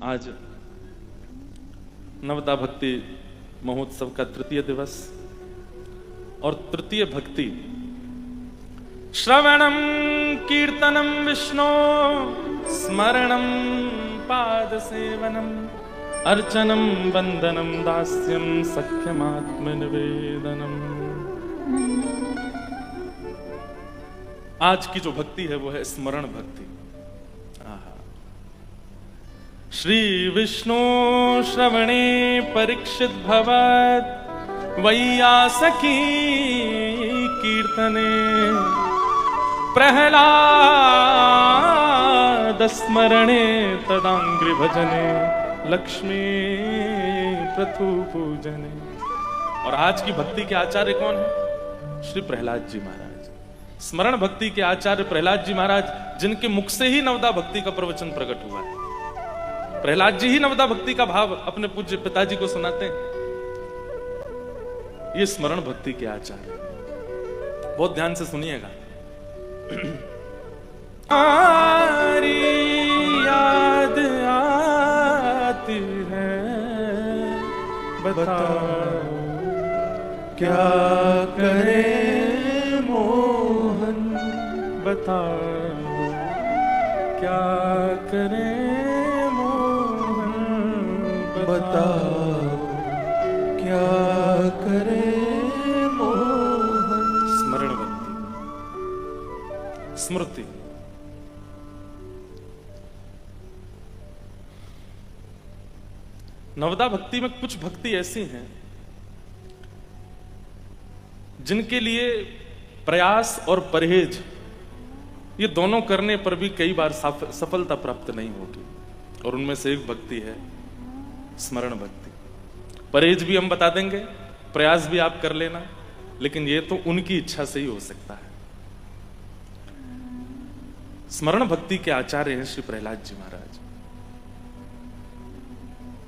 आज नवदा भक्ति महोत्सव का तृतीय दिवस और तृतीय भक्ति श्रवणम कीर्तनम विष्णु स्मरणम पाद सेवनम अर्चनम वंदनम दास्यम सख्यमात्म निवेदनम। आज की जो भक्ति है वो है स्मरण भक्ति। श्री विष्णु श्रवणे परीक्षित भवत वैयासकी कीर्तने प्रहलाद स्मरणे तदांग्रि भजने लक्ष्मी प्रथु पूजने। और आज की भक्ति के आचार्य कौन है? श्री प्रहलाद जी महाराज। स्मरण भक्ति के आचार्य प्रहलाद जी महाराज, जिनके मुख से ही नवदा भक्ति का प्रवचन प्रकट हुआ है। प्रहलाद जी ही नवदा भक्ति का भाव अपने पूज्य पिताजी को सुनाते हैं। ये स्मरण भक्ति के आचार्य, बहुत ध्यान से सुनिएगा। आरी याद आती है, बताओ क्या करे मोहन, बताओ क्या करे बताओ क्या करे मोहन। स्मरण भक्ति, स्मृति। नवदा भक्ति में कुछ भक्ति ऐसी हैं जिनके लिए प्रयास और परहेज ये दोनों करने पर भी कई बार सफलता प्राप्त नहीं होगी। और उनमें से एक भक्ति है स्मरण भक्ति। परहेज भी हम बता देंगे, प्रयास भी आप कर लेना, लेकिन ये तो उनकी इच्छा से ही हो सकता है। स्मरण भक्ति के आचार्य हैं श्री प्रहलाद जी महाराज,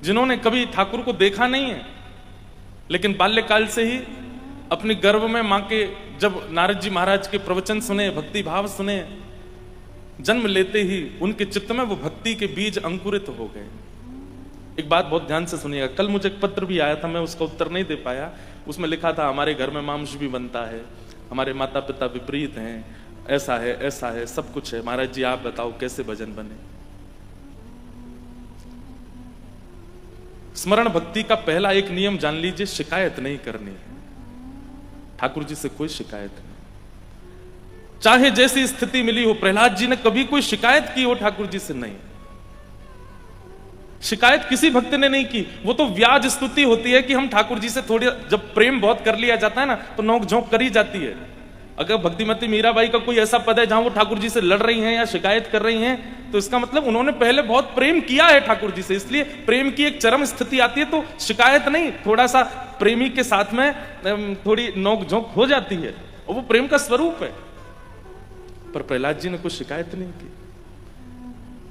जिन्होंने कभी ठाकुर को देखा नहीं है, लेकिन बाल्यकाल से ही अपने गर्भ में मां के जब नारद जी महाराज के प्रवचन सुने, भक्ति भाव सुने, जन्म लेते ही उनके चित्त में वो भक्ति के बीज अंकुरित हो गए। एक बात बहुत ध्यान से सुनिएगा। कल मुझे एक पत्र भी आया था, मैं उसका उत्तर नहीं दे पाया। उसमें लिखा था हमारे घर में मांस भी बनता है, हमारे माता पिता विपरीत हैं, ऐसा है, सब कुछ है। महाराज जी आप बताओ कैसे भजन बने। स्मरण भक्ति का पहला एक नियम जान लीजिए, शिकायत नहीं करनी है। ठाकुर जी से कोई शिकायत नहीं, चाहे जैसी स्थिति मिली हो। प्रहलाद जी ने कभी कोई शिकायत की हो ठाकुर जी से? नहीं, शिकायत किसी भक्त ने नहीं की। वो तो व्याज स्तुति होती है कि हम ठाकुर जी से थोड़ी, जब प्रेम बहुत कर लिया जाता है ना, तो नोक झोंक करी जाती है। अगर भक्तिमती मीराबाई का कोई ऐसा पद है जहां वो ठाकुर जी से लड़ रही हैं या शिकायत कर रही हैं, तो इसका मतलब उन्होंने पहले बहुत प्रेम किया है ठाकुर जी से, इसलिए प्रेम की एक चरम स्थिति आती है तो शिकायत नहीं, थोड़ा सा प्रेमी के साथ में थोड़ी नोक झोंक हो जाती है, और वो प्रेम का स्वरूप है। पर प्रहलाद जी ने कोई शिकायत नहीं की।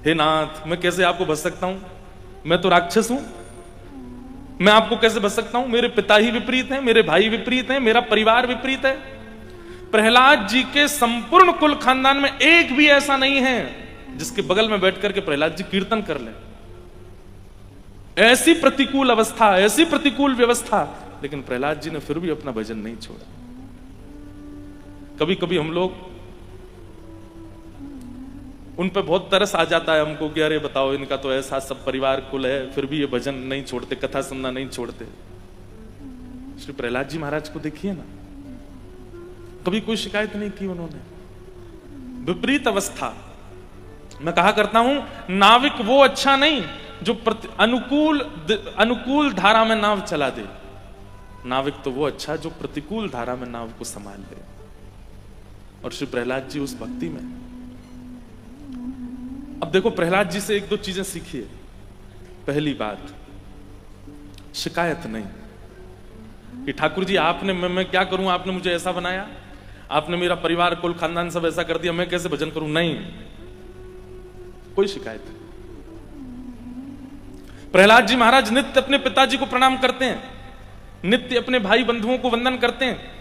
हे नाथ, मैं कैसे आपको बच सकता हूं? मैं तो राक्षस हूं, मैं आपको कैसे बच सकता हूं? मेरे पिता ही विपरीत हैं, मेरे भाई विपरीत हैं, मेरा परिवार विपरीत है। प्रहलाद जी के संपूर्ण कुल खानदान में एक भी ऐसा नहीं है जिसके बगल में बैठ करके प्रहलाद जी कीर्तन कर ले। ऐसी प्रतिकूल अवस्था, ऐसी प्रतिकूल व्यवस्था, लेकिन प्रहलाद जी ने फिर भी अपना भजन नहीं छोड़ा। कभी कभी हम लोग उन पे बहुत तरस आ जाता है हमको कि अरे बताओ, इनका तो ऐसा सब परिवार कुल है, फिर भी ये भजन नहीं छोड़ते, कथा सुनना नहीं छोड़ते। श्री प्रहलाद जी महाराज को देखिए ना, कभी कोई शिकायत नहीं की उन्होंने। विपरीत अवस्था, मैं कहा करता हूं, नाविक वो अच्छा नहीं जो अनुकूल धारा में नाव चला दे, नाविक तो वो अच्छा जो प्रतिकूल धारा में नाव को संभाल ले। और श्री प्रहलाद जी उस भक्ति में। अब देखो, प्रहलाद जी से एक दो चीजें सीखिए। पहली बात, शिकायत नहीं कि ठाकुर जी आपने, मैं क्या करूं, आपने मुझे ऐसा बनाया, आपने मेरा परिवार कुल खानदान सब ऐसा कर दिया, मैं कैसे भजन करूं? नहीं, कोई शिकायत नहीं। प्रहलाद जी महाराज नित्य अपने पिताजी को प्रणाम करते हैं, नित्य अपने भाई बंधुओं को वंदन करते हैं।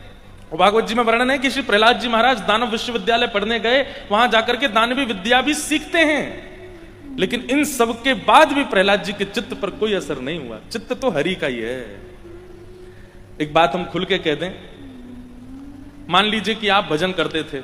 और भागवत जी में वर्णन है कि श्री प्रहलाद जी महाराज दानव विश्वविद्यालय पढ़ने गए, वहां जाकर के दानवी विद्या भी सीखते हैं। लेकिन इन सब के बाद भी प्रहलाद जी के चित्त पर कोई असर नहीं हुआ। चित्त तो हरि का ही है। एक बात हम खुल के कह दें, मान लीजिए कि आप भजन करते थे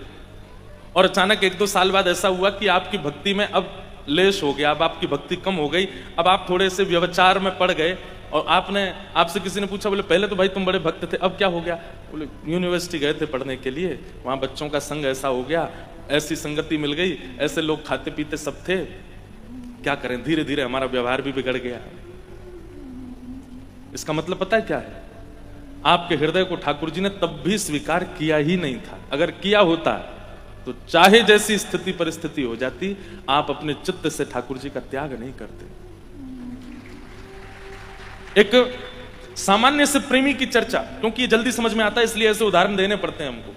और अचानक 1-2 साल बाद ऐसा हुआ कि आपकी भक्ति में अब लेश हो गया, अब आपकी भक्ति कम हो गई, अब आप थोड़े से व्यभिचार में पड़ गए और आपसे किसी ने पूछा, बोले पहले तो भाई तुम बड़े भक्त थे, अब क्या हो गया? बोले यूनिवर्सिटी गए थे पढ़ने के लिए, वहां बच्चों का संग ऐसा हो गया, ऐसी संगति मिल गई, ऐसे लोग खाते पीते सब थे, क्या करें, धीरे धीरे हमारा व्यवहार भी बिगड़ गया। इसका मतलब पता है क्या है? आपके हृदय को ठाकुर जी ने तब भी स्वीकार किया ही नहीं था। अगर किया होता तो चाहे जैसी स्थिति परिस्थिति हो जाती, आप अपने चित्त से ठाकुर जी का त्याग नहीं करते। एक सामान्य से प्रेमी की चर्चा, क्योंकि ये जल्दी समझ में आता है इसलिए ऐसे उदाहरण देने पड़ते हैं हमको।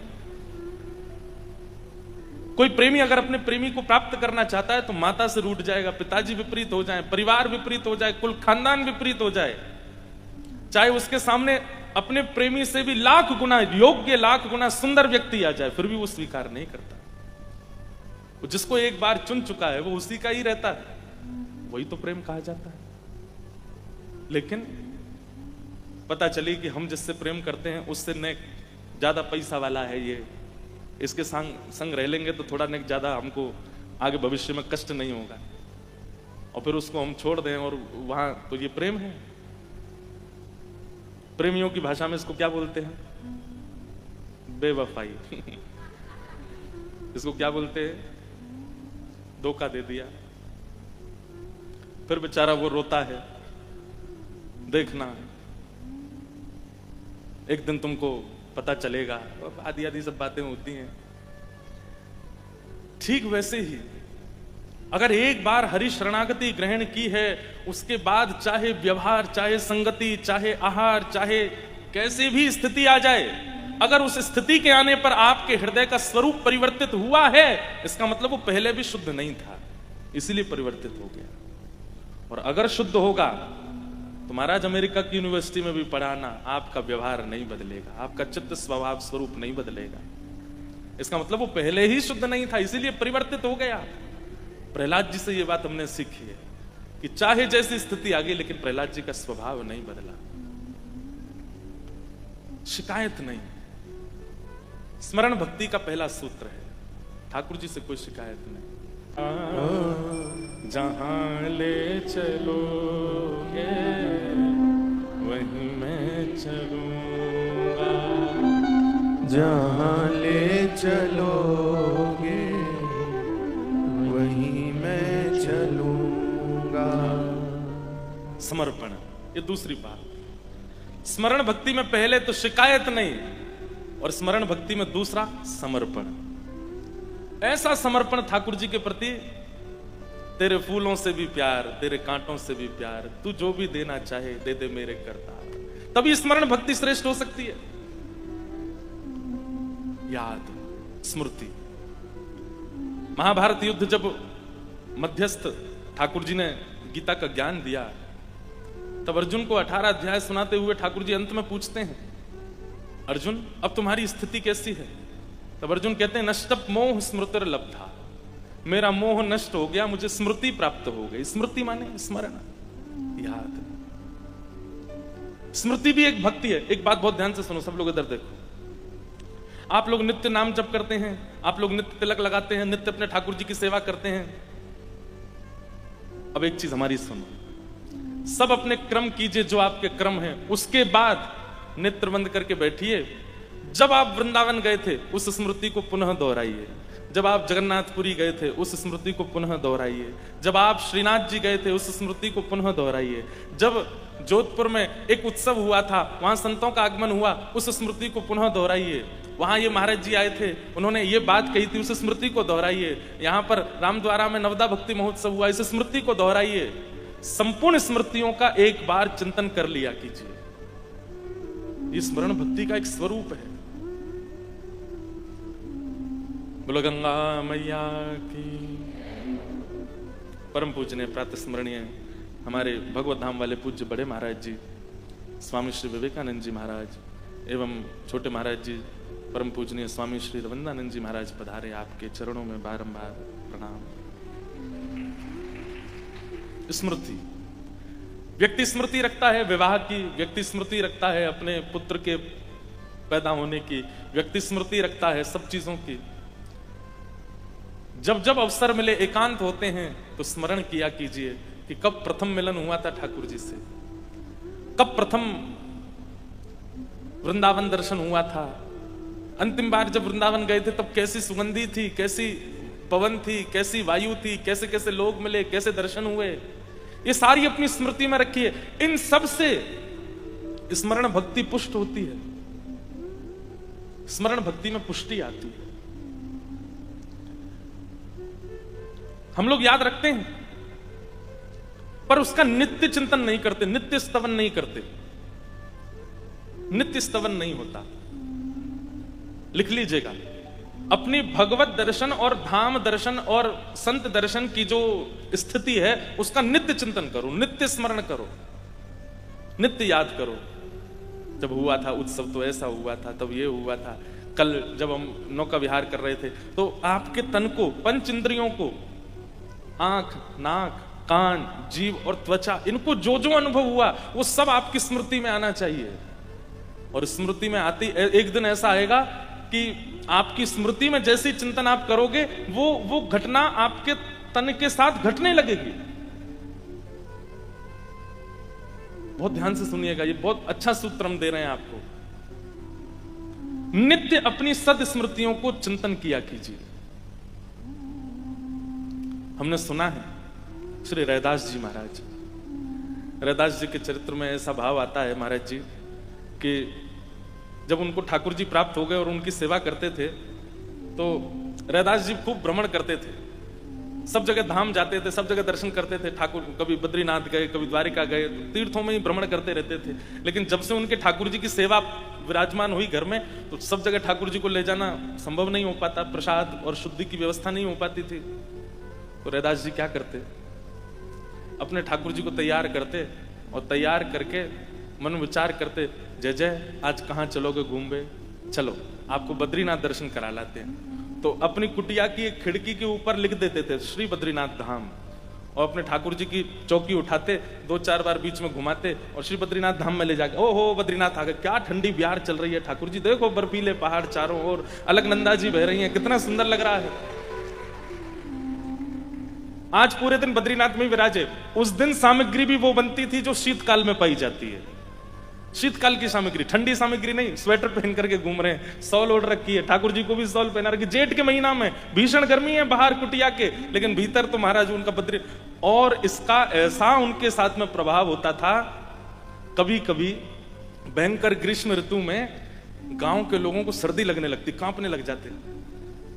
कोई प्रेमी अगर अपने प्रेमी को प्राप्त करना चाहता है तो माता से रूठ जाएगा, पिताजी विपरीत हो जाए, परिवार विपरीत हो जाए, कुल खानदान विपरीत हो जाए, चाहे उसके सामने अपने प्रेमी से भी लाख गुना योग्य, लाख गुना सुंदर व्यक्ति आ जाए, फिर भी वो स्वीकार नहीं करता। वो जिसको एक बार चुन चुका है वो उसी का ही रहता है, वही तो प्रेम कहा जाता है। लेकिन पता चली कि हम जिससे प्रेम करते हैं उससे नेक ज्यादा पैसा वाला है, ये इसके संग रह लेंगे तो थोड़ा नेक ज्यादा हमको आगे भविष्य में कष्ट नहीं होगा, और फिर उसको हम छोड़ दें, और वहां तो ये प्रेम है। प्रेमियों की भाषा में इसको क्या बोलते हैं? बेवफाई। इसको क्या बोलते हैं? धोखा दे दिया। फिर बेचारा वो रोता है, देखना एक दिन तुमको पता चलेगा, आदि आदि सब बातें होती हैं। ठीक वैसे ही अगर एक बार हरि शरणागति ग्रहण की है, उसके बाद चाहे व्यवहार, चाहे संगति, चाहे आहार, चाहे कैसे भी स्थिति आ जाए, अगर उस स्थिति के आने पर आपके हृदय का स्वरूप परिवर्तित हुआ है, इसका मतलब वो पहले भी शुद्ध नहीं था, इसीलिए परिवर्तित हो गया। और अगर शुद्ध होगा तो महाराज अमेरिका की यूनिवर्सिटी में भी पढ़ाना, आपका व्यवहार नहीं बदलेगा, आपका चित्त स्वभाव स्वरूप नहीं बदलेगा। इसका मतलब वो पहले ही शुद्ध नहीं था, इसीलिए परिवर्तित हो गया। प्रहलाद जी से ये बात हमने सीखी है कि चाहे जैसी स्थिति आ गई, लेकिन प्रहलाद जी का स्वभाव नहीं बदला, शिकायत नहीं। स्मरण भक्ति का पहला सूत्र है, ठाकुर जी से कोई शिकायत नहीं। जहां ले चलोगे वहीं मैं चलूंगा, जहां ले चलोगे वहीं मैं चलूंगा। समर्पण, ये दूसरी बात। स्मरण भक्ति में पहले तो शिकायत नहीं, और स्मरण भक्ति में दूसरा समर्पण। ऐसा समर्पण ठाकुर जी के प्रति, तेरे फूलों से भी प्यार, तेरे कांटों से भी प्यार, तू जो भी देना चाहे दे दे मेरे करतार, तभी स्मरण भक्ति श्रेष्ठ हो सकती है। याद, स्मृति। महाभारत युद्ध जब मध्यस्थ ठाकुर जी ने गीता का ज्ञान दिया, तब अर्जुन को 18 अध्याय सुनाते हुए ठाकुर जी अंत में पूछते हैं, अर्जुन अब तुम्हारी स्थिति कैसी है? तब अर्जुन कहते हैं, नष्टप मोह स्मृतिर लब्धा, मेरा मोह नष्ट हो गया, मुझे स्मृति प्राप्त हो गई। स्मृति माने स्मरण, याद। स्मृति भी एक भक्ति है। एक बात बहुत ध्यान से सुनो सब लोग, इधर देखो। आप लोग नित्य नाम जप करते हैं, आप लोग नित्य तिलक लगाते हैं, नित्य अपने ठाकुर जी की सेवा करते हैं। अब एक चीज हमारी सुनो, सब अपने क्रम कीजिए जो आपके क्रम है, उसके बाद नेत्र बंद करके बैठिए। जब आप वृंदावन गए थे उस स्मृति को पुनः दोहराइए, जब आप जगन्नाथपुरी गए थे उस स्मृति को पुनः दोहराइए, जब आप श्रीनाथ जी गए थे उस स्मृति को पुनः दोहराइए, जब जोधपुर में एक उत्सव हुआ था, वहां संतों का आगमन हुआ, उस स्मृति को पुनः दोहराइए। वहां ये महाराज जी आए थे, उन्होंने ये बात कही थी, उस स्मृति को दोहराइए। यहाँ पर रामद्वारा में नवदा भक्ति महोत्सव हुआ, इस स्मृति को दोहराइए। संपूर्ण स्मृतियों का एक बार चिंतन कर लिया कीजिए। ये स्मरण भक्ति का एक स्वरूप है। बोलो गंगा मैया की। परम पूजनीय प्रातः स्मरणीय हमारे भगवत धाम वाले पूज्य बड़े महाराज जी स्वामी श्री विवेकानंद जी महाराज एवं छोटे महाराज जी परम पूजनीय स्वामी श्री रविंद्रानंद जी महाराज पधारे। आपके चरणों में बारंबार प्रणाम। स्मृति। व्यक्ति स्मृति रखता है विवाह की, व्यक्ति स्मृति रखता है अपने पुत्र के पैदा होने की, व्यक्ति स्मृति रखता है सब चीजों की। जब जब अवसर मिले, एकांत होते हैं, तो स्मरण किया कीजिए कि कब प्रथम मिलन हुआ था ठाकुर जी से, कब प्रथम वृंदावन दर्शन हुआ था, अंतिम बार जब वृंदावन गए थे तब कैसी सुगंधी थी, कैसी पवन थी, कैसी वायु थी, कैसे कैसे लोग मिले, कैसे दर्शन हुए, ये सारी अपनी स्मृति में रखिए। इन सब से स्मरण भक्ति पुष्ट होती है, स्मरण भक्ति में पुष्टि आती है। हम लोग याद रखते हैं पर उसका नित्य चिंतन नहीं करते, नित्य स्तवन नहीं करते, नित्य स्तवन नहीं होता। लिख लीजिएगा, अपनी भगवत दर्शन और धाम दर्शन और संत दर्शन की जो स्थिति है उसका नित्य चिंतन करो, नित्य स्मरण करो, नित्य याद करो। जब हुआ था उत्सव तो ऐसा हुआ था, तब ये हुआ था। कल जब हम नौका विहार कर रहे थे तो आपके तन को, पंच इंद्रियों को, आंख, नाक, कान, जीव और त्वचा, इनको जो जो अनुभव हुआ वो सब आपकी स्मृति में आना चाहिए। और स्मृति में आती एक दिन ऐसा आएगा कि आपकी स्मृति में जैसी चिंतन आप करोगे वो घटना आपके तन के साथ घटने लगेगी। बहुत ध्यान से सुनिएगा, ये बहुत अच्छा सूत्र हम दे रहे हैं आपको। नित्य अपनी सद स्मृतियों को चिंतन किया कीजिए। हमने सुना है श्री रैदास जी महाराज, रैदास जी के चरित्र में ऐसा भाव आता है महाराज जी कि जब उनको ठाकुर जी प्राप्त हो गए और उनकी सेवा करते थे तो रैदास जी खूब भ्रमण करते थे, सब जगह धाम जाते थे, सब जगह दर्शन करते थे। ठाकुर कभी बद्रीनाथ गए, कभी द्वारिका गए, तीर्थों में ही भ्रमण करते रहते थे। लेकिन जब से उनके ठाकुर जी की सेवा विराजमान हुई घर में तो सब जगह ठाकुर जी को ले जाना संभव नहीं हो पाता, प्रसाद और शुद्धि की व्यवस्था नहीं हो पाती थी। तो रैदास जी क्या करते, अपने ठाकुर जी को तैयार करते और तैयार करके मन विचार करते, जय जय आज कहाँ चलोगे घूमबे, चलो आपको बद्रीनाथ दर्शन करा लाते हैं। तो अपनी कुटिया की एक खिड़की के ऊपर लिख देते थे श्री बद्रीनाथ धाम, और अपने ठाकुर जी की चौकी उठाते, 2-4 बार बीच में घुमाते और श्री बद्रीनाथ धाम में ले जाके, ओ हो बद्रीनाथ आ गए, क्या ठंडी बिहार चल रही है ठाकुर जी, देखो बर्फीले पहाड़ चारों ओर, अलकनंदा जी बह रही हैं, कितना सुंदर लग रहा है। आज पूरे दिन बद्रीनाथ में विराजे। उस दिन सामग्री भी वो बनती थी जो शीतकाल में पाई जाती है, शीतकाल की सामग्री, ठंडी सामग्री नहीं। स्वेटर पहन करके घूम रहे हैं, सॉल ओढ़ रखी है, ठाकुर जी को भी सॉल पहना रखी। जेठ के महीना में भीषण गर्मी है बाहर कुटिया के, लेकिन भीतर तो महाराज उनका बद्री। और इसका ऐसा उनके साथ में प्रभाव होता था, कभी कभी भयंकर ग्रीष्म ऋतु में गांव के लोगों को सर्दी लगने लगती, कांपने लग जाते।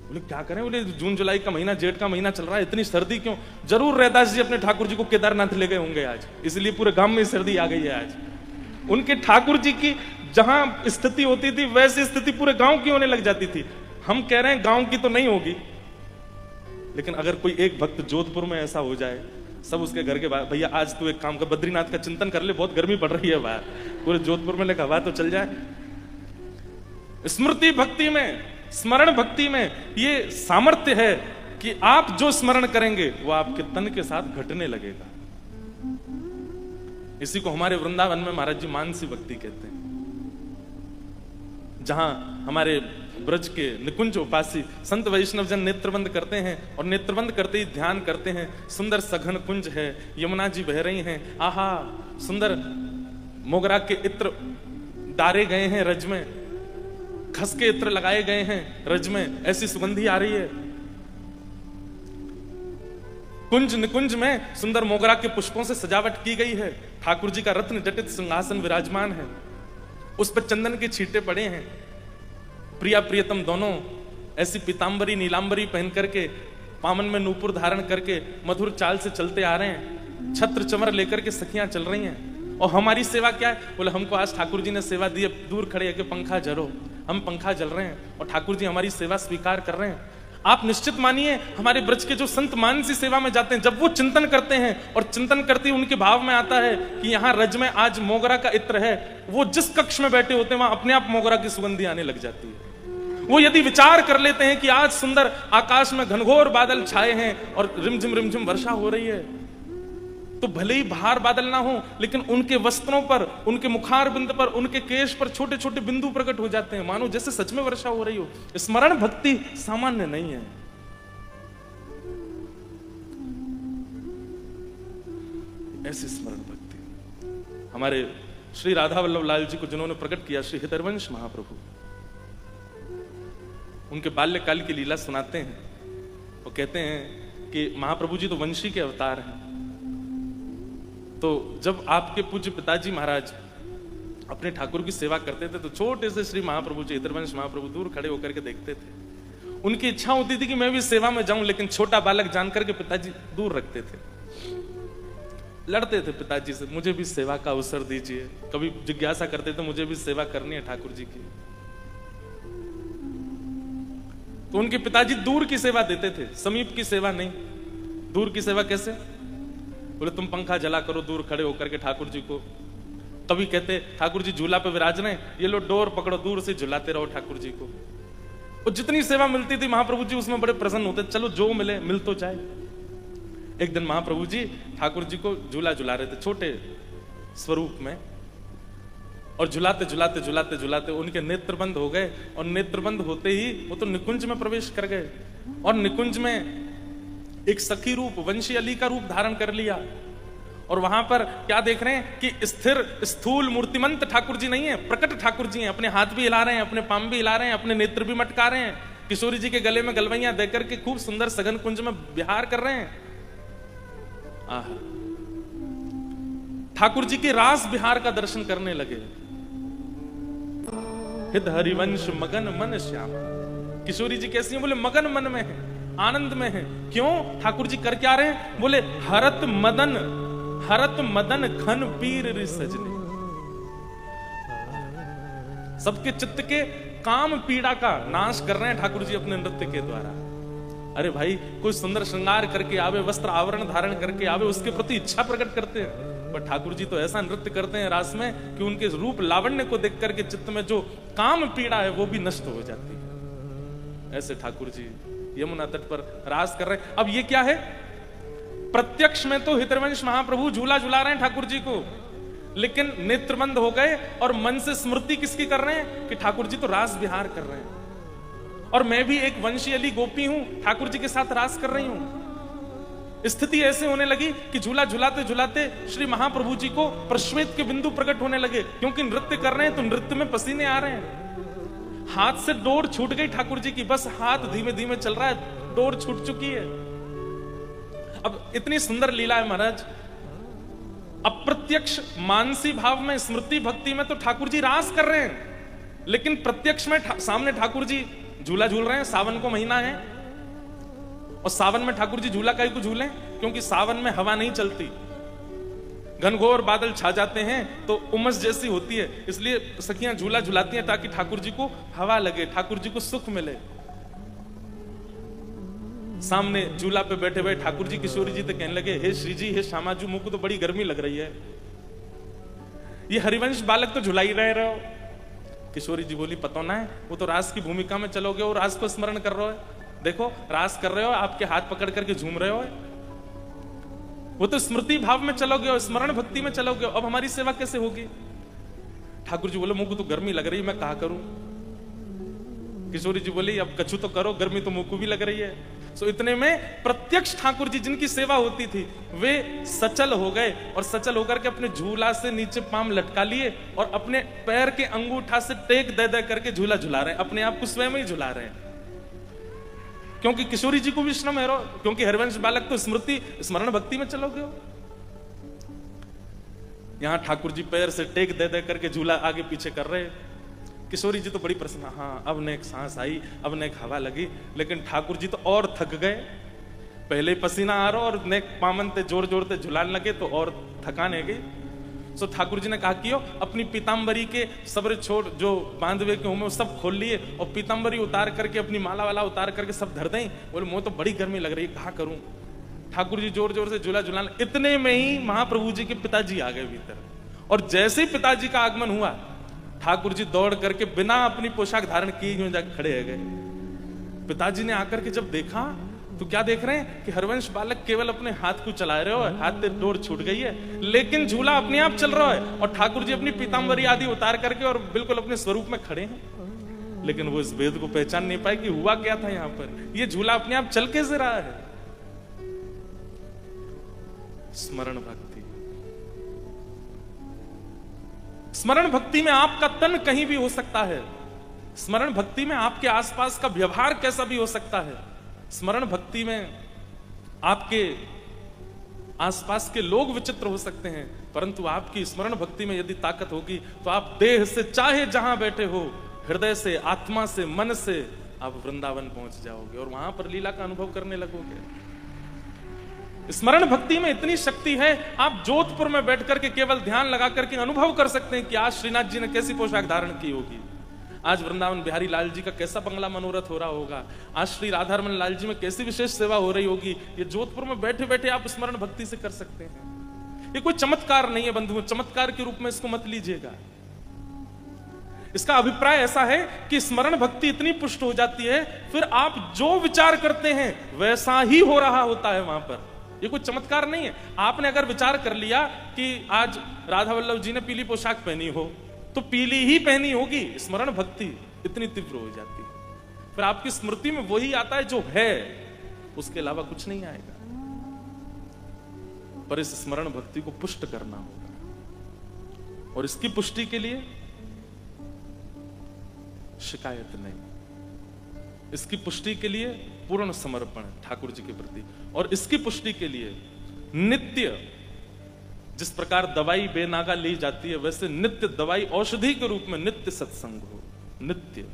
बोले क्या करें, बोले जून जुलाई का महीना, जेठ का महीना चल रहा है, इतनी सर्दी क्यों? जरूर रैदास जी अपने ठाकुर जी को केदारनाथ ले गए होंगे आज, इसलिए पूरे गांव में सर्दी आ गई है आज। उनके ठाकुर जी की जहां स्थिति होती थी वैसी स्थिति पूरे गांव की होने लग जाती थी। हम कह रहे हैं गांव की तो नहीं होगी, लेकिन अगर कोई एक भक्त जोधपुर में ऐसा हो जाए, सब उसके घर के बाहर, भैया आज तू एक काम कर, बद्रीनाथ का चिंतन कर ले, बहुत गर्मी पड़ रही है बाहर, पूरे जोधपुर में लेकर हवा तो चल जाए। स्मृति भक्ति में, स्मरण भक्ति में ये सामर्थ्य है कि आप जो स्मरण करेंगे वो आपके तन के साथ घटने लगेगा। इसी को हमारे वृंदावन में महाराज जी मानसी भक्ति कहते हैं, जहां हमारे ब्रज के निकुंज उपासी संत वैष्णव जन नेत्रबंद करते हैं और नेत्रबंद करते ही ध्यान करते हैं, सुंदर सघन कुंज है, यमुना जी बह रही हैं, आहा सुंदर मोगरा के इत्र डारे गए हैं रज में, खस के इत्र लगाए गए हैं रज में, ऐसी सुगंधी आ रही है। कुंज निकुंज में सुंदर मोगरा के पुष्पों से सजावट की गई है, ठाकुर जी का रत्न जटित सिंहासन विराजमान है, उस पर चंदन के छींटे पड़े हैं। प्रिया प्रियतम दोनों ऐसी पीतांबरी नीलांबरी पहन करके, पामन में नूपुर धारण करके मधुर चाल से चलते आ रहे हैं, छत्र चमर लेकर के सखियां चल रही हैं। और हमारी सेवा क्या है? बोले हमको आज ठाकुर जी ने सेवा दी, दूर खड़े है कि पंखा जरो, हम पंखा जल रहे हैं और ठाकुर जी हमारी सेवा स्वीकार कर रहे हैं। आप निश्चित मानिए हमारे ब्रज के जो संत मानसी सेवा में जाते हैं, जब वो चिंतन करते हैं और चिंतन करते ही उनके भाव में आता है कि यहाँ रज में आज मोगरा का इत्र है, वो जिस कक्ष में बैठे होते हैं वहां अपने आप मोगरा की सुगंधी आने लग जाती है। वो यदि विचार कर लेते हैं कि आज सुंदर आकाश में घनघोर बादल छाए हैं और रिमझिम रिमझिम वर्षा हो रही है, तो भले ही भार बादल ना हो, लेकिन उनके वस्त्रों पर, उनके मुखार बिंद पर, उनके केश पर छोटे छोटे बिंदु प्रकट हो जाते हैं, मानो जैसे सच में वर्षा हो रही हो। स्मरण भक्ति सामान्य नहीं है। ऐसी स्मरण भक्ति हमारे श्री राधा वल्लभ लाल जी को जिन्होंने प्रकट किया, श्री हृदयवंश महाप्रभु, उनके बाल्यकाल की लीला सुनाते हैं। वो कहते हैं कि महाप्रभु जी तो वंशी के अवतार हैं। तो जब आपके पूज्य पिताजी महाराज अपने ठाकुर की सेवा करते थे, तो छोटे से श्री महाप्रभु जी, हृदयवंश महाप्रभु, दूर खड़े होकर के देखते थे। उनकी इच्छा होती थी कि मैं भी सेवा में जाऊं, लेकिन छोटा बालक जानकर के पिताजी दूर रखते थे। लड़ते थे पिताजी से, मुझे भी सेवा का अवसर दीजिए। कभी जिज्ञासा करते थे, मुझे भी सेवा करनी है ठाकुर जी की। तो उनके पिताजी दूर की सेवा देते थे, समीप की सेवा नहीं। दूर की सेवा कैसे? बोले तुम पंखा जला करो दूर खड़े होकर के ठाकुर जी को। कभी कहते ठाकुर जी झूला पे विराज रहे, ये लो डोर पकड़ो, दूर से झुलाते रहो ठाकुर जी को। और जितनी सेवा मिलती थी महाप्रभु जी उसमें बड़े प्रसन्न होते, चलो जो मिले मिल तो जाए। एक दिन महाप्रभु जी ठाकुर जी को झूला झुला रहे थे छोटे स्वरूप में, और झुलाते झुलाते झुलाते झुलाते उनके नेत्र बंद हो गए, और नेत्र बंद होते ही वो तो निकुंज में प्रवेश कर गए, और निकुंज में एक सखी रूप, वंशी अली का रूप धारण कर लिया। और वहां पर क्या देख रहे हैं कि स्थिर स्थूल मूर्तिमंत ठाकुर जी नहीं है, प्रकट ठाकुर जी हैं। अपने हाथ भी हिला रहे हैं, अपने पाम भी हिला रहे हैं, अपने नेत्र भी मटका रहे हैं। किशोरी जी के गले में गलवैयां देकर के खूब सुंदर सघन कुंज में विहार कर रहे हैं। ठाकुर जी के रास विहार का दर्शन करने लगे। हित हरिवंश मगन मन श्याम। किशोरी जी कैसी हैं? बोले मगन मन में है, आनंद में है। क्यों? ठाकुर जी कर क्या रहे हैं? बोले हरत मदन घन पीर रि सजने। सबके चित्त के काम पीड़ा का नाश कर रहे हैं ठाकुर जी अपने नृत्य के द्वारा। अरे भाई, कोई सुंदर श्रृंगार करके आवे, वस्त्र आवरण धारण करके आवे, उसके प्रति इच्छा प्रकट करते हैं। पर ठाकुर जी तो ऐसा नृत्य करते हैं रास में कि उनके रूप लावण्य को देख करके चित्त में जो काम पीड़ा है वो भी नष्ट हो जाती है। ऐसे ठाकुर जी यमुना तट पर रास कर रहे हैं। अब ये क्या है? प्रत्यक्ष में तो हृदयवंश महाप्रभु झूला झुला रहे हैं ठाकुर जी को, लेकिन नेत्र बंद हो गए और मन से स्मृति किसकी कर रहे हैं कि ठाकुर जी तो रास विहार कर रहे हैं, और मैं भी एक वंशी अली गोपी हूं, ठाकुर जी के साथ रास कर रही हूं। स्थिति ऐसे होने लगी कि झूला झुलाते झुलाते श्री महाप्रभु जी को प्रश्वेत के बिंदु प्रकट होने लगे, क्योंकि नृत्य कर रहे हैं तो नृत्य में पसीने आ रहे हैं। हाथ से डोर छूट गई ठाकुर जी की, बस हाथ धीमे धीमे चल रहा है, डोर छूट चुकी है। अब इतनी सुंदर लीला है महाराज। अप्रत्यक्ष मानसी भाव में, स्मृति भक्ति में तो ठाकुर जी रास कर रहे हैं, लेकिन प्रत्यक्ष में सामने ठाकुर जी झूला झूल रहे हैं। सावन को महीना है, और सावन में ठाकुर जी झूला काहे को झूले? क्योंकि सावन में हवा नहीं चलती, घनघोर बादल छा जाते हैं तो उमस जैसी होती है, इसलिए सखियां झूला झुलाती हैं ताकि ठाकुर जी को हवा लगे, ठाकुर जी को सुख मिले। सामने झूला पे बैठे हुए ठाकुर जी किशोरी जी तो कहने लगे, हे श्री जी, हे श्यामाजू, मुझको तो बड़ी गर्मी लग रही है, ये हरिवंश बालक तो झुला ही रहे हो। किशोरी जी बोली, पता ना है, वो तो रास की भूमिका में चलोगे और रास को स्मरण कर रहे हो। देखो रास कर रहे हो, आपके हाथ पकड़ करके झूम रहे हो, वो तो स्मृति भाव में चलोगे और स्मरण भक्ति में चलोगे। अब हमारी सेवा कैसे होगी? ठाकुर जी बोले, मुझको तो गर्मी लग रही है, मैं कहा करूं। किशोरी जी बोली, अब कछु तो करो, गर्मी तो मुझको भी लग रही है। सो इतने में प्रत्यक्ष ठाकुर जी जिनकी सेवा होती थी वे सचल हो गए, और सचल होकर के अपने झूला से नीचे पाम लटका लिए और अपने पैर के अंगूठा से टेक दे दे करके झूला झुला रहे हैं, अपने आप को स्वयं ही झुला रहे हैं। क्योंकि किशोरी जी को भी श्रम है, क्योंकि हरिवंश बालक तो स्मृति स्मरण भक्ति में चलोगे हो। यहां ठाकुर जी पैर से टेक दे दे करके झूला आगे पीछे कर रहे। किशोरी जी तो बड़ी प्रसन्न, हाँ अब ने एक सांस आई, अब ने एक हवा लगी, लेकिन ठाकुर जी तो और थक गए। पहले पसीना आ रहा और ने पामन ते जोर जोर ते झुलाने लगे तो और थकान है गई। सो ठाकुर जी ने कहा कि अपनी पीताम्बरी के सबरे छोड़ जो बांधवे के हो सब खोल लिए और पीताम्बरी उतार करके अपनी माला वाला उतार करके सब धर दें। बोले मुझे तो बड़ी गर्मी लग रही है, कहा करूं। ठाकुर जी जोर जोर से झूला झुलाने, इतने में ही महाप्रभु जी के पिताजी आ गए भीतर, और जैसे ही पिताजी का आगमन हुआ ठाकुर जी दौड़ करके बिना अपनी पोशाक धारण किए हुए जाकर खड़े हो गए। पिताजी ने आकर के जब देखा तो क्या देख रहे हैं कि हरवंश बालक केवल अपने हाथ को चला रहे हो, हाथ से डोर छूट गई है, लेकिन झूला अपने आप चल रहा है और ठाकुर जी अपनी पीतांबरी आदि उतार करके और बिल्कुल अपने स्वरूप में खड़े हैं। लेकिन वो इस भेद को पहचान नहीं पाए कि हुआ क्या था यहाँ पर, ये झूला अपने आप चल कैसे रहा है। स्मरण भक्ति, स्मरण भक्ति में आपका तन कहीं भी हो सकता है, स्मरण भक्ति में आपके आसपास का व्यवहार कैसा भी हो सकता है, स्मरण भक्ति में आपके आसपास के लोग विचित्र हो सकते हैं, परंतु आपकी स्मरण भक्ति में यदि ताकत होगी तो आप देह से चाहे जहां बैठे हो, हृदय से, आत्मा से, मन से आप वृंदावन पहुंच जाओगे और वहां पर लीला का अनुभव करने लगोगे। स्मरण भक्ति में इतनी शक्ति है, आप जोधपुर में बैठ करके केवल ध्यान लगा करके अनुभव कर सकते हैं कि आज श्रीनाथ जी ने कैसी पोशाक धारण की होगी, आज वृंदावन बिहारी लाल जी का कैसा बंगला मनोरथ हो रहा होगा, आज श्री राधारमण लाल जी में कैसी विशेष सेवा हो रही होगी। ये जोधपुर में बैठे बैठे आप स्मरण भक्ति से कर सकते हैं। ये कोई चमत्कार नहीं है बंधुओं, चमत्कार के रूप में इसको मत लीजिएगा। इसका अभिप्राय ऐसा है कि स्मरण भक्ति इतनी पुष्ट हो जाती है, फिर आप जो विचार करते हैं वैसा ही हो रहा होता है वहां पर। ये कोई चमत्कार नहीं है। आपने अगर विचार कर लिया कि आज राधा वल्लभ जी ने पीली पोशाक पहनी हो तो पीली ही पहनी होगी, स्मरण भक्ति इतनी तीव्र हो जाती है, फिर आपकी स्मृति में वही आता है जो है, उसके अलावा कुछ नहीं आएगा। पर इस स्मरण भक्ति को पुष्ट करना होगा और इसकी पुष्टि के लिए शिकायत नहीं, इसकी पुष्टि के लिए पूर्ण समर्पण ठाकुर जी के प्रति, और इसकी पुष्टि के लिए नित्य, जिस प्रकार दवाई बेनागा ली जाती है वैसे नित्य दवाई औषधि के रूप में नित्य सत्संग हो, नित्य।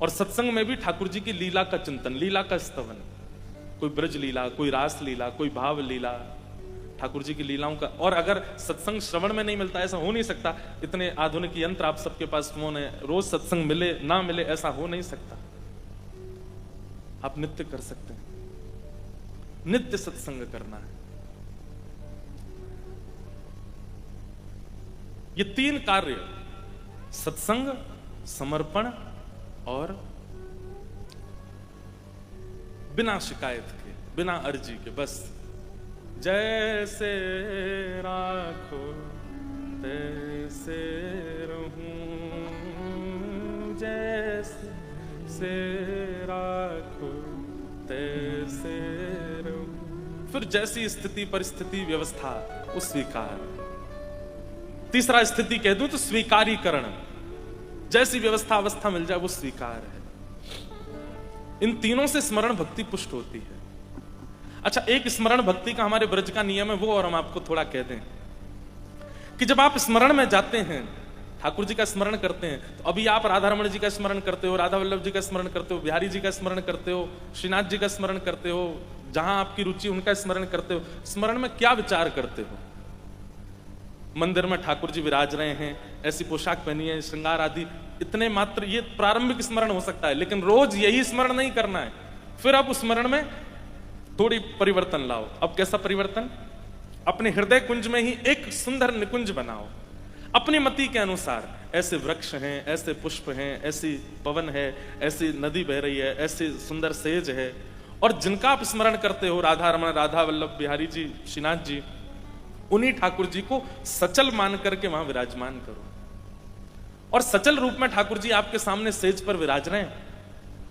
और सत्संग में भी ठाकुर जी की लीला का चिंतन, लीला का स्तवन, कोई ब्रज लीला, कोई रास लीला, कोई भाव लीला, ठाकुर जी की लीलाओं का। और अगर सत्संग श्रवण में नहीं मिलता, ऐसा हो नहीं सकता, इतने आधुनिक यंत्र आप सबके पास फोन है, रोज सत्संग मिले ना मिले ऐसा हो नहीं सकता। आप नित्य कर सकते हैं, नित्य सत्संग करना है। ये तीन कार्य, सत्संग, समर्पण और बिना शिकायत के, बिना अर्जी के, बस जैसे राखो तैसे रहूं, जैसे राखो तैसे रहूं। फिर जैसी स्थिति परिस्थिति व्यवस्था उस स्वीकार। तीसरा स्थिति कह दूं तो स्वीकारीकरण, जैसी व्यवस्था अवस्था मिल जाए वो स्वीकार है। इन तीनों से स्मरण भक्ति पुष्ट होती है। अच्छा, एक स्मरण भक्ति का हमारे ब्रज का नियम है वो और हम आपको थोड़ा कह दें कि जब आप स्मरण में जाते हैं, ठाकुर जी का स्मरण करते हैं, तो अभी आप राधारमण जी का स्मरण करते हो, राधा वल्लभ जी का स्मरण करते हो, बिहारी जी का स्मरण करते हो, श्रीनाथ जी का स्मरण करते हो, जहां आपकी रुचि उनका स्मरण करते हो। स्मरण में क्या विचार करते हो? मंदिर में ठाकुर जी विराज रहे हैं, ऐसी पोशाक पहनी है, श्रृंगार आदि, इतने मात्र ये प्रारंभिक स्मरण हो सकता है, लेकिन रोज यही स्मरण नहीं करना है। फिर आप उस स्मरण में थोड़ी परिवर्तन लाओ। अब कैसा परिवर्तन? अपने हृदय कुंज में ही एक सुंदर निकुंज बनाओ अपनी मति के अनुसार। ऐसे वृक्ष हैं, ऐसे पुष्प हैं, ऐसी पवन है, ऐसी नदी बह रही है, ऐसी सुंदर सेज है, और जिनका आप स्मरण करते हो, राधा रमण, राधा वल्लभ, बिहारी जी, श्रीनाथ जी, उन्हीं ठाकुर जी को सचल मान करके वहां विराजमान करो। और सचल रूप में ठाकुर जी आपके सामने सेज पर विराज रहे हैं।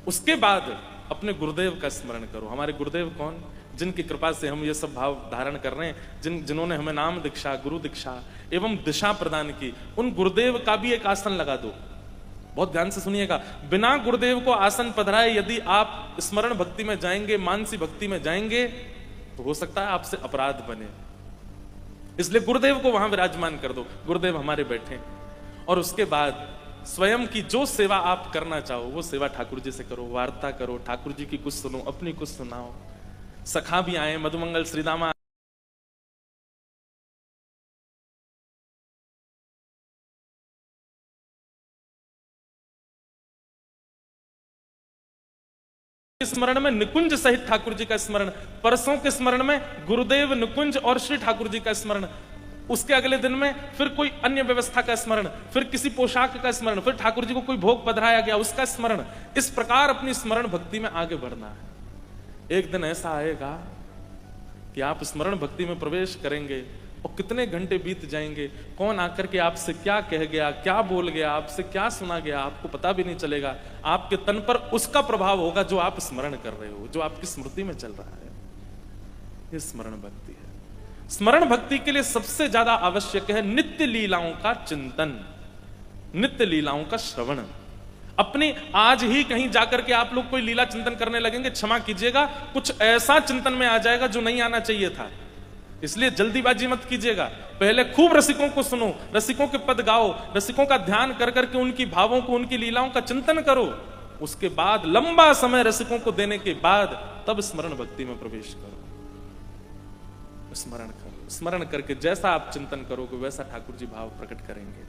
उसके बाद अपने गुरुदेव का स्मरण करो। हमारे गुरुदेव कौन? जिनकी कृपा से हम ये सब भाव धारण कर रहे हैं, जिन्होंने हमें नाम दीक्षा, गुरु दीक्षा एवं दिशा प्रदान की, उन गुरुदेव का भी एक आसन लगा दो। बहुत ध्यान से सुनिएगा, बिना गुरुदेव को आसन पधराए यदि आप स्मरण भक्ति में जाएंगे, मानसी भक्ति में जाएंगे, तो हो सकता है आपसे अपराध बने। इसलिए गुरुदेव को वहां विराजमान कर दो, गुरुदेव हमारे बैठे। और उसके बाद स्वयं की जो सेवा आप करना चाहो वो सेवा ठाकुर जी से करो, वार्ता करो, ठाकुर जी की कुछ सुनो, अपनी कुछ सुनाओ। सखा भी आए, मधुमंगल श्रीदामा स्मरण में निकुंज सहित ठाकुर जी का स्मरण, परसों के स्मरण में गुरुदेव, निकुंज और श्री ठाकुर जी का स्मरण, उसके अगले दिन में फिर कोई अन्य व्यवस्था का स्मरण, फिर किसी पोशाक का स्मरण, फिर ठाकुर जी को कोई भोग पधराया गया उसका स्मरण। इस प्रकार अपनी स्मरण भक्ति में आगे बढ़ना है। एक दिन ऐसा आएगा कि आप स्मरण भक्ति में प्रवेश करेंगे और कितने घंटे बीत जाएंगे, कौन आकर के आपसे क्या कह गया, क्या बोल गया, आपसे क्या सुना गया, आपको पता भी नहीं चलेगा। आपके तन पर उसका प्रभाव होगा जो आप स्मरण कर रहे हो, जो आपकी स्मृति में चल रहा है। ये स्मरण भक्ति है। स्मरण भक्ति के लिए सबसे ज्यादा आवश्यक है नित्य लीलाओं का चिंतन, नित्य लीलाओं का श्रवण। अपनी आज ही कहीं जाकर के आप लोग कोई लीला चिंतन करने लगेंगे, क्षमा कीजिएगा, कुछ ऐसा चिंतन में आ जाएगा जो नहीं आना चाहिए था। इसलिए जल्दीबाजी मत कीजिएगा, पहले खूब रसिकों को सुनो, रसिकों के पद गाओ, रसिकों का ध्यान कर करके उनकी भावों को, उनकी लीलाओं का चिंतन करो। उसके बाद लंबा समय रसिकों को देने के बाद तब स्मरण भक्ति में प्रवेश करो। स्मरण करो, स्मरण करके जैसा आप चिंतन करोगे वैसा ठाकुर जी भाव प्रकट करेंगे।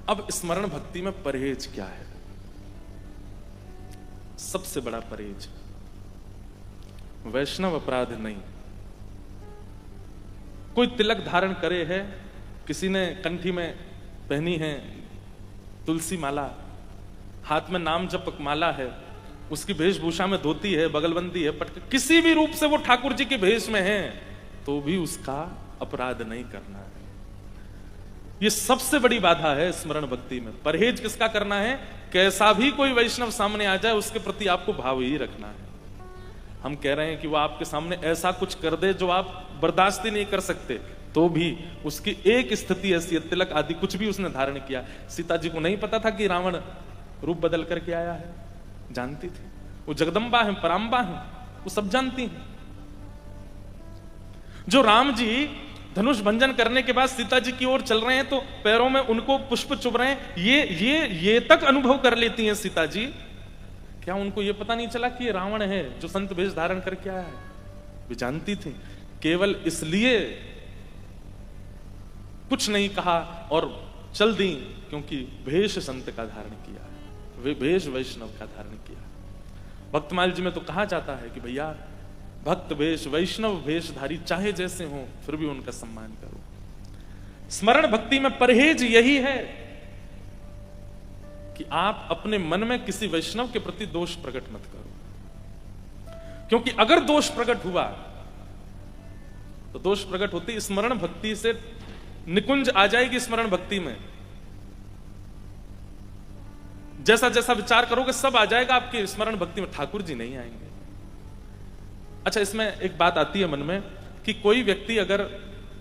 अब स्मरण भक्ति में परहेज क्या है? सबसे बड़ा परहेज वैष्णव अपराध नहीं। कोई तिलक धारण करे है, किसी ने कंठी में पहनी है तुलसी माला, हाथ में नाम जपक माला है, उसकी वेशभूषा में धोती है, बगलबंदी है, पटक, किसी भी रूप से वो ठाकुर जी के भेष में है, तो भी उसका अपराध नहीं करना है। ये सबसे बड़ी बाधा है स्मरण भक्ति में। परहेज किसका करना है? कैसा भी कोई वैष्णव सामने आ जाए उसके प्रति आपको भाव ही रखना है। हम कह रहे हैं कि वो आपके सामने ऐसा कुछ कर दे जो आप बर्दाश्त ही नहीं कर सकते, तो भी उसकी एक स्थिति ऐसी है, तिलक आदि कुछ भी उसने धारण किया। सीता जी को नहीं पता था कि रावण रूप बदल करके आया है, जानती थी। वो जगदम्बा है, पराम्बा है, वो सब जानती हैं। जो राम जी धनुष भंजन करने के बाद सीता जी की ओर चल रहे हैं तो पैरों में उनको पुष्प चुभ रहे हैं, ये तक अनुभव कर लेती हैं सीता जी। क्या उनको ये पता नहीं चला कि ये रावण है जो संत वेश धारण करके आया है? वे जानती थी, केवल इसलिए कुछ नहीं कहा और चल दी क्योंकि भेष संत का धारण किया है, वे भेष वैष्णव का धारण किया। भक्तमाल जी में तो कहा जाता है कि भैया भक्त वेश, वैष्णव वेशधारी चाहे जैसे हो फिर भी उनका सम्मान करो। स्मरण भक्ति में परहेज यही है कि आप अपने मन में किसी वैष्णव के प्रति दोष प्रकट मत करो, क्योंकि अगर दोष प्रकट हुआ तो दोष प्रकट होती स्मरण भक्ति से निकुंज आ जाएगी। स्मरण भक्ति में जैसा जैसा विचार करोगे सब आ जाएगा आपकी स्मरण भक्ति में, ठाकुर जी नहीं आएंगे। अच्छा, इसमें एक बात आती है मन में कि कोई व्यक्ति अगर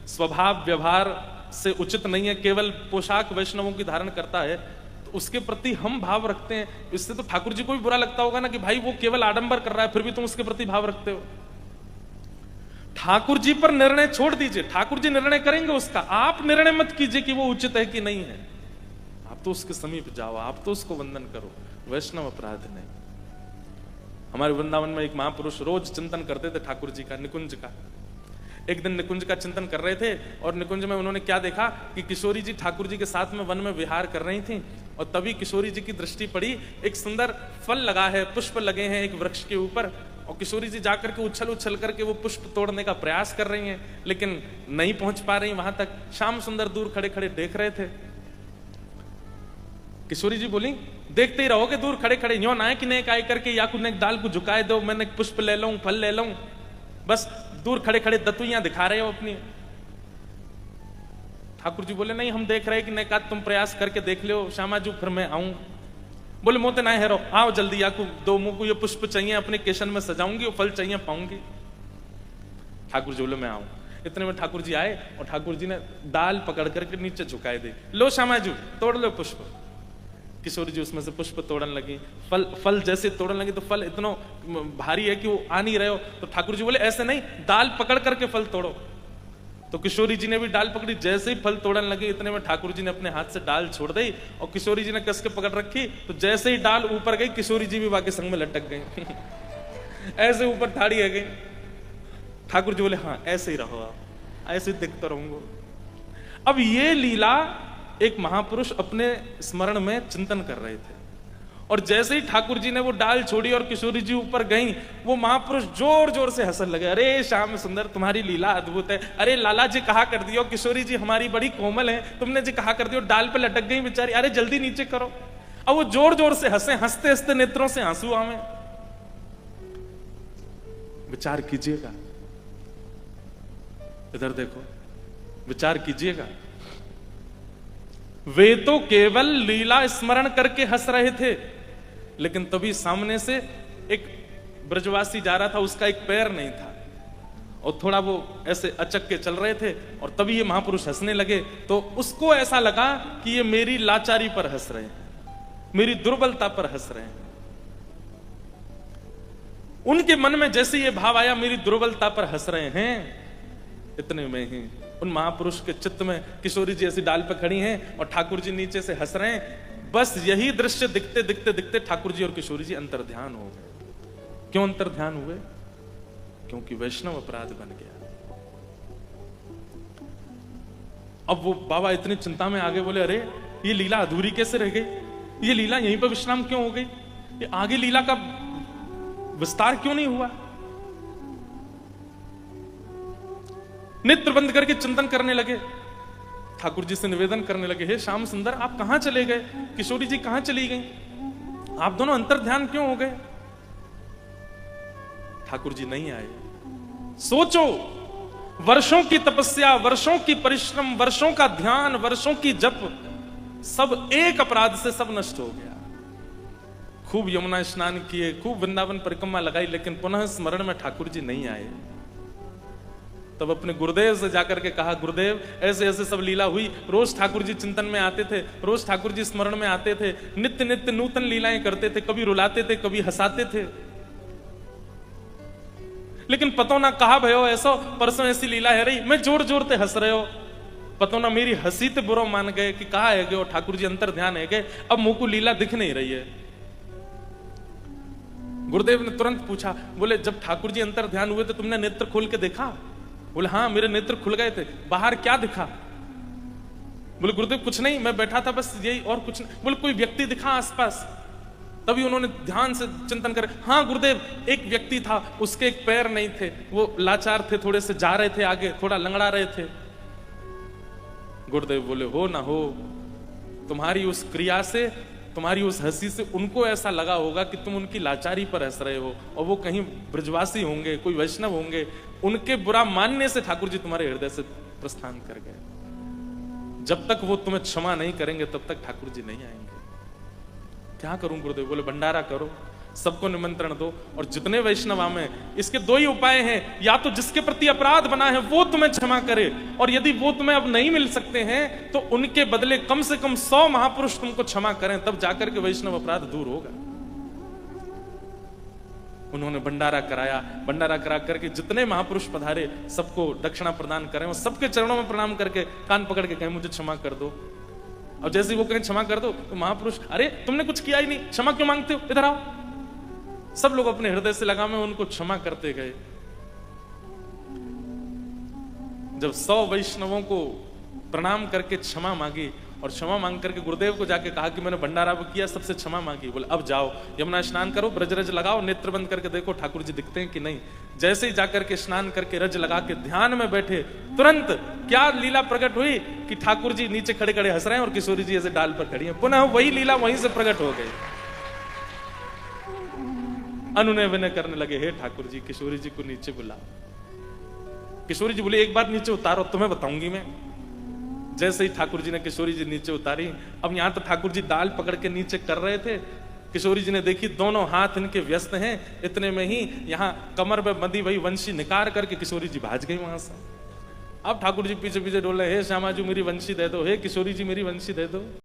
स्वभाव व्यवहार से उचित नहीं है, केवल पोशाक वैष्णवों की धारण करता है, तो उसके प्रति हम भाव रखते हैं। इससे तो ठाकुर जी को भी बुरा लगता होगा ना कि भाई वो केवल आडंबर कर रहा है फिर भी तुम उसके प्रति भाव रखते हो। ठाकुर जी पर निर्णय छोड़ दीजिए, ठाकुर जी निर्णय करेंगे उसका। आप निर्णय मत कीजिए कि वो उचित है कि नहीं है। आप तो उसके समीप जाओ, आप तो उसको वंदन करो, वैष्णव अपराध नहीं। हमारे वृंदावन में एक महापुरुष रोज चिंतन करते थे ठाकुर जी का, निकुंज का। एक दिन निकुंज का चिंतन कर रहे थे और निकुंज में उन्होंने क्या देखा कि किशोरी जी ठाकुर जी के साथ में वन में विहार कर रही थी और तभी किशोरी जी की दृष्टि पड़ी, एक सुंदर फल लगा है, पुष्प लगे हैं एक वृक्ष के ऊपर, और किशोरी जी जाकर के उछल उछल करके वो पुष्प तोड़ने का प्रयास कर रही हैं, लेकिन नहीं पहुंच पा रही वहां तक। श्याम सुंदर दूर खड़े खड़े देख रहे थे। किशोरी जी बोली, देखते ही रहोगे दूर खड़े खड़े, यो ना कि नेक आए करके या कुछ डाल को झुकाए दो, मैंने पुष्प ले लूं, फल ले लूं, बस दूर खड़े खड़े दतुइयां दिखा रहे हो अपनी। ठाकुर जी बोले, नहीं हम देख रहे कि नेका तुम प्रयास करके देख लो श्यामा जी, फिर मैं आऊं। बोले मोते ना हेरो, आओ जल्दी, या को दो मुंह को ये पुष्प चाहिए, अपने केशन में सजाऊंगी, और फल चाहिए पाऊंगी। ठाकुर जी बोले मैं आऊं। इतने में ठाकुर जी आए और ठाकुर जी ने डाल पकड़ करके नीचे झुकाए दे, लो श्यामा जी तोड़ लो पुष्प। किशोरी जी उसमें से पुष्प तोड़न लगी, फल जैसे तोड़न लगी तो फल इतना भारी है कि वो आ नहीं रहे हो, तो ठाकुर जी बोले ऐसे नहीं, डाल पकड़ करके फल तोड़ो। तो किशोरी जी ने भी डाल पकड़ी, जैसे ही फल तोड़न लगे इतने में ठाकुर जी ने अपने हाथ से डाल छोड़ दी और किशोरी जी ने कस के पकड़ रखी, तो जैसे ही डाल ऊपर गई किशोरी जी भी बाकी संग में लटक गई ऐसे ऊपर ठाड़ी है गई। ठाकुर जी बोले हाँ ऐसे ही रहो, आप ऐसे ही दिखता रहूंगा। अब ये लीला एक महापुरुष अपने स्मरण में चिंतन कर रहे थे और जैसे ही ठाकुर जी ने वो डाल छोड़ी और किशोरी जी ऊपर गई, वो महापुरुष जोर जोर से हंसने लगे, अरे श्याम सुंदर तुम्हारी लीला अद्भुत है, अरे लाला जी कहा कर दियो, किशोरी जी हमारी बड़ी कोमल है, तुमने जी कहा कर दियो, डाल पे लटक गई बेचारी, अरे जल्दी नीचे करो। अब वो जोर जोर से हंसे, हंसते हंसते नेत्रों से आंसू आवे। विचार कीजिएगा, इधर देखो, विचार कीजिएगा। वे तो केवल लीला स्मरण करके हंस रहे थे, लेकिन तभी सामने से एक ब्रजवासी जा रहा था, उसका एक पैर नहीं था और थोड़ा वो ऐसे अचक के चल रहे थे, और तभी ये महापुरुष हंसने लगे। तो उसको ऐसा लगा कि ये मेरी लाचारी पर हंस रहे हैं, मेरी दुर्बलता पर हंस रहे हैं। उनके मन में जैसे ये भाव आया, मेरी दुर्बलता पर हंस रहे हैं, इतने में ही उन महापुरुष के चित्त में किशोरी जी ऐसी डाल पर खड़ी हैं और ठाकुर जी नीचे से हंस रहे हैं। बस यही दृश्य दिखते दिखते दिखते ठाकुर जी और किशोरी जी अंतर्ध्यान हो गए। क्यों अंतर्ध्यान हुए? क्योंकि वैष्णव अपराध बन गया। अब वो बाबा इतनी चिंता में आगे बोले, अरे ये लीला अधूरी कैसे रह गई? ये लीला यहीं पर विश्राम क्यों हो गई? ये आगे लीला का विस्तार क्यों नहीं हुआ? नेत्र बंद करके चिंतन करने लगे, ठाकुर जी से निवेदन करने लगे, हे श्याम सुंदर, आप कहां चले गए? किशोरी जी कहां चली गई? आप दोनों अंतर्ध्यान क्यों हो गए? ठाकुर जी नहीं आए। सोचो, वर्षों की तपस्या, वर्षों की परिश्रम, वर्षों का ध्यान, वर्षों की जप, सब एक अपराध से सब नष्ट हो गया। खूब यमुना स्नान किए, खूब वृंदावन परिक्रमा लगाई, लेकिन पुनः स्मरण में ठाकुर जी नहीं आए। तब अपने गुरुदेव से जाकर के कहा, गुरुदेव ऐसे ऐसे सब लीला हुई, रोज ठाकुर जी चिंतन में आते थे, रोज ठाकुर जी स्मरण में आते थे, नित्य नित्य नूतन लीलाएं करते थे, कभी रुलाते थे, कभी हंसाते थे, लेकिन पतो ना कहा भयो ऐसा, परसों ऐसी लीला है रही, मैं जोर जोर से हंस रहे हो, पतो ना मेरी हंसी ते बुरो मान गए कि कहा है गए ठाकुर जी अंतर ध्यान है गए, अब मुंह को लीला दिख नहीं रही है। गुरुदेव ने तुरंत पूछा, बोले जब ठाकुर जी अंतर ध्यान हुए तो तुमने नेत्र खोल के देखा? बोले हाँ, मेरे नेत्र खुल गए थे। बाहर क्या दिखा? बोले गुरुदेव कुछ नहीं, मैं बैठा था बस यही, और कुछ नहीं। बोले कोई व्यक्ति दिखा आसपास? तभी उन्होंने ध्यान से चिंतन करे, हाँ गुरुदेव एक व्यक्ति था, उसके एक पैर नहीं थे, वो लाचार थे, थोड़े से जा रहे थे आगे, थोड़ा लंगड़ा रहे थे। गुरुदेव बोले हो ना हो, तुम्हारी उस क्रिया से, तुम्हारी उस हंसी से उनको ऐसा लगा होगा कि तुम उनकी लाचारी पर हंस रहे हो, और वो कहीं ब्रजवासी होंगे, कोई वैष्णव होंगे, उनके बुरा मानने से ठाकुर जी तुम्हारे हृदय से प्रस्थान कर गए। जब तक वो तुम्हें क्षमा नहीं करेंगे तब तक ठाकुर जी नहीं आएंगे। क्या करूं गुरुदेव? बोले भंडारा करो, सबको निमंत्रण दो, और जितने वैष्णव में इसके दो ही उपाय हैं, या तो जिसके प्रति अपराध बना है वो तुम्हें क्षमा करे, और यदि वो तुम्हें अब नहीं मिल सकते हैं तो उनके बदले कम से कम 100 महापुरुष तुमको क्षमा करें, तब जाकर के वैष्णव अपराध दूर होगा। उन्होंने भंडारा कराया, भंडारा करा करके जितने महापुरुष पधारे सबको दक्षिणा प्रदान करें, और सबके चरणों में प्रणाम करके कान पकड़ के कहें मुझे क्षमा कर दो। और जैसे वो कहें क्षमा कर दो तो महापुरुष, अरे तुमने कुछ किया ही नहीं, क्षमा क्यों मांगते हो, इधर आओ। सब लोग अपने हृदय से लगा में उनको क्षमा करते गए। जब 100 वैष्णवों को प्रणाम करके क्षमा मांगी, और क्षमा मांग करके गुरुदेव को जाके कहा कि मैंने भंडारा किया, सबसे क्षमा मांगी, बोले अब जाओ यमुना स्नान करो, ब्रज रज लगाओ, नेत्र बंद करके देखो ठाकुर जी दिखते हैं कि नहीं। जैसे ही जाकर के स्नान करके रज लगा के ध्यान में बैठे, तुरंत क्या लीला प्रकट हुई कि ठाकुर जी नीचे खड़े खड़े हंस रहे हैं और किशोरी जी ऐसे डाल पर खड़ी हैं। पुनः वही लीला वहीं से प्रकट हो गई। अनुनय विनय करने लगे, हे ठाकुर जी किशोरी जी को नीचे बुलाओ। किशोरी जी बोले एक बार नीचे उतारो, तुम्हें बताऊंगी मैं। जैसे ही ठाकुर जी ने किशोरी जी नीचे उतारी, अब यहां तो ठाकुर जी डाल पकड़ के नीचे कर रहे थे, किशोरी जी ने देखी दोनों हाथ इनके व्यस्त हैं, इतने में ही यहाँ कमर में बंधी वही वंशी निकाल करके किशोरी जी भाज गई वहां से। अब ठाकुर जी पीछे पीछे डोल रहे, हे श्यामा जी मेरी वंशी दे दो, हे किशोरी जी मेरी वंशी दे दो।